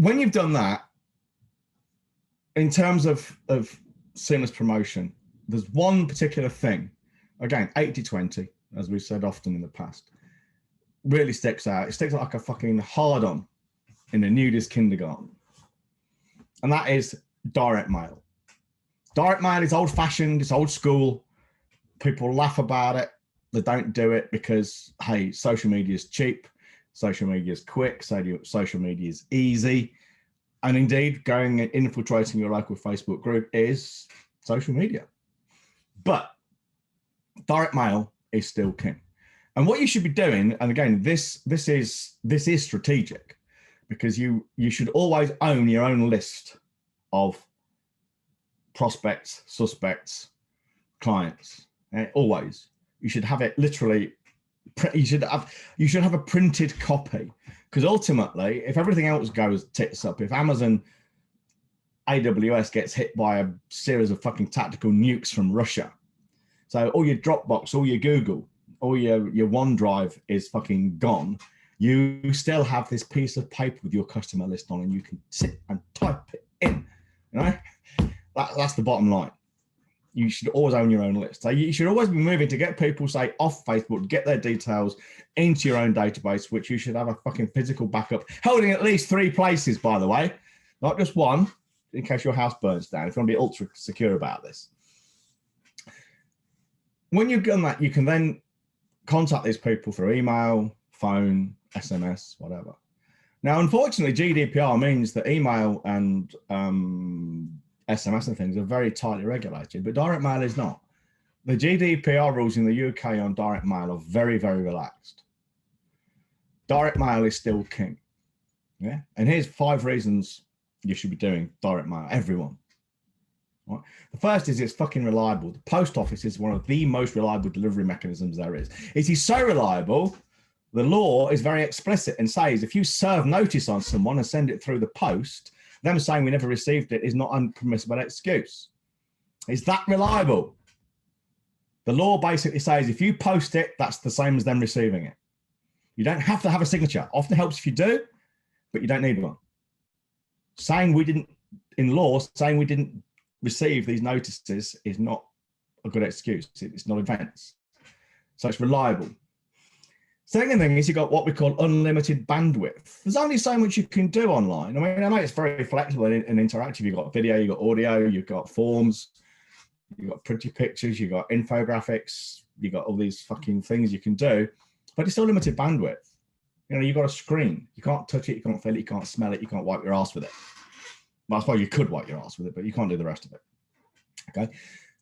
when you've done that, in terms of seamless promotion, there's one particular thing, again, 80-20, as we've said often in the past, really sticks out. It sticks out like a fucking hard-on in a nudist kindergarten. And that is direct mail. Direct mail is old-fashioned, it's old school. People laugh about it. They don't do it because, hey, social media is cheap, social media is quick, social media is easy. And indeed, going and infiltrating your local Facebook group is social media. But direct mail is still king. And what you should be doing, and again, this is strategic, because you should always own your own list of prospects, suspects, clients. Always. You should have it literally. You should have a printed copy, because ultimately, if everything else goes tits up, if Amazon AWS gets hit by a series of fucking tactical nukes from Russia, so all your Dropbox, all your Google, all your OneDrive is fucking gone, you still have this piece of paper with your customer list on, and you can sit and type it in. You know, that's the bottom line. You should always own your own list. So you should always be moving to get people, say, off Facebook, get their details into your own database, which you should have a fucking physical backup, holding at least 3 places, by the way, not just one, in case your house burns down, if you want to be ultra secure about this. When you've done that, you can then contact these people through email, phone, SMS, whatever. Now, unfortunately, GDPR means that email and SMS and things are very tightly regulated, but direct mail is not. The GDPR rules in the UK on direct mail are very, very relaxed. Direct mail is still king. Yeah. And here's 5 reasons you should be doing direct mail, everyone. Right? The first is it's fucking reliable. The post office is one of the most reliable delivery mechanisms there is. It is so reliable, the law is very explicit and says if you serve notice on someone and send it through the post, them saying we never received it is not an unpermissible excuse. It's that reliable. The law basically says if you post it, that's the same as them receiving it. You don't have to have a signature. Often helps if you do, but you don't need one. Saying we didn't, in law, saying we didn't receive these notices is not a good excuse. It's not events. So it's reliable. Second thing is you've got what we call unlimited bandwidth. There's only so much you can do online. I mean, I know it's very flexible and interactive. You've got video, you've got audio, you've got forms, you've got pretty pictures, you've got infographics, you've got all these fucking things you can do, but it's still limited bandwidth. You know, you've got a screen. You can't touch it, you can't feel it, you can't smell it, you can't wipe your ass with it. Well, I suppose you could wipe your ass with it, but you can't do the rest of it. Okay.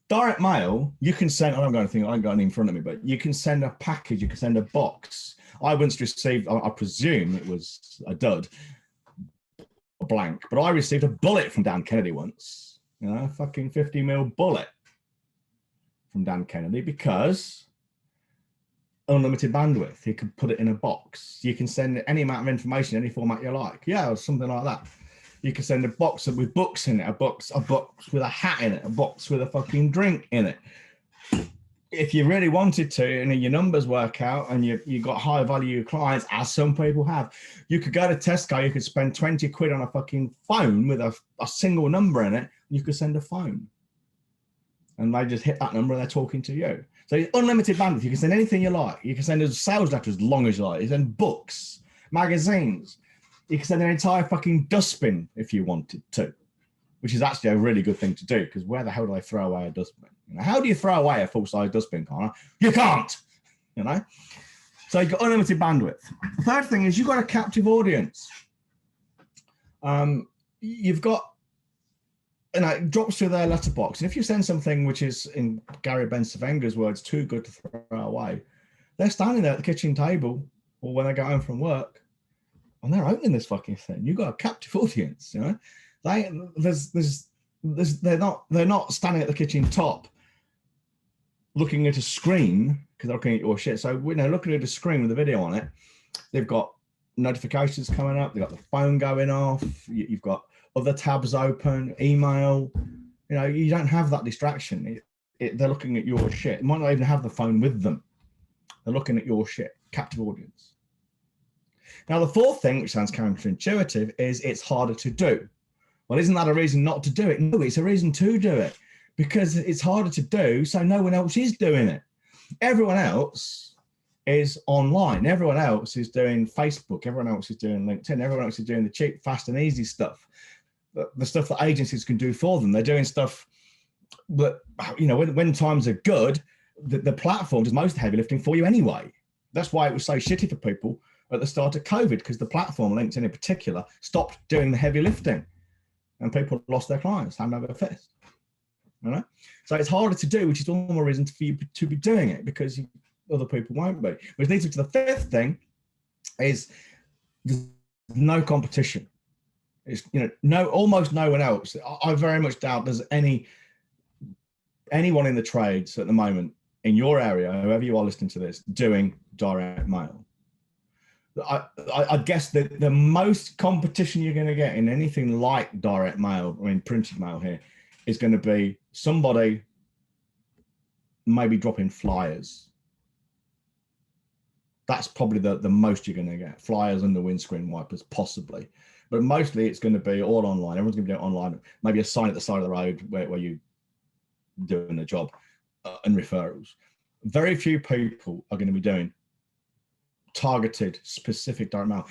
Direct mail, you can send, I haven't got any in front of me, but you can send a package, you can send a box. I once received, I presume it was a dud, a blank, but I received a bullet from Dan Kennedy once, you know, a fucking 50mm bullet from Dan Kennedy, because unlimited bandwidth, you can put it in a box. You can send any amount of information, any format you like. Yeah, or something like that. You can send a box with books in it, a box with a hat in it, a box with a fucking drink in it. If you really wanted to, and your numbers work out, and you got high value clients, as some people have, you could go to Tesco, you could spend 20 quid on a fucking phone with a single number in it, and you could send a phone. And they just hit that number and they're talking to you. So it's unlimited bandwidth. You can send anything you like. You can send a sales letter as long as you like. You can send books, magazines. You can send an entire fucking dustbin if you wanted to, which is actually a really good thing to do, because where the hell do they throw away a dustbin? You know, how do you throw away a full-size dustbin, Connor? You can't, you know? So you've got unlimited bandwidth. The third thing is you've got a captive audience. You've got, you know, it drops through their letterbox. And if you send something which is, in Gary Bensavenga's words, too good to throw away, they're standing there at the kitchen table or when they go home from work, and they're opening this fucking thing. You've got a captive audience, you know. They're not standing at the kitchen top looking at a screen because they're looking at your shit. So, you know, looking at a screen with a video on it, they've got notifications coming up. They've got the phone going off. You've got other tabs open, email. You know, you don't have that distraction. They're looking at your shit. You might not even have the phone with them. They're looking at your shit. Captive audience. Now, the fourth thing, which sounds counterintuitive, is it's harder to do. Well, isn't that a reason not to do it? No, it's a reason to do it, because it's harder to do, so no one else is doing it. Everyone else is online. Everyone else is doing Facebook. Everyone else is doing LinkedIn. Everyone else is doing the cheap, fast, and easy stuff, the stuff that agencies can do for them. They're doing stuff that, you know, when times are good, the platform does most heavy lifting for you anyway. That's why it was so shitty for people at the start of COVID, because the platform, LinkedIn in particular, stopped doing the heavy lifting, and people lost their clients hand over fist. All right? So it's harder to do, which is all more reason for you to be doing it, because other people won't be. Which leads me to the fifth thing, is there's no competition. It's, you know, almost no one else. I very much doubt there's anyone in the trades at the moment in your area, whoever you are listening to this, doing direct mail. I guess that the most competition you're going to get in anything like direct mail, I mean printed mail here, is going to be somebody maybe dropping flyers. That's probably the most you're going to get. Flyers and the windscreen wipers, possibly. But mostly it's going to be all online. Everyone's going to be doing it online. Maybe a sign at the side of the road where you're doing a job, and referrals. Very few people are going to be doing targeted, specific direct mail.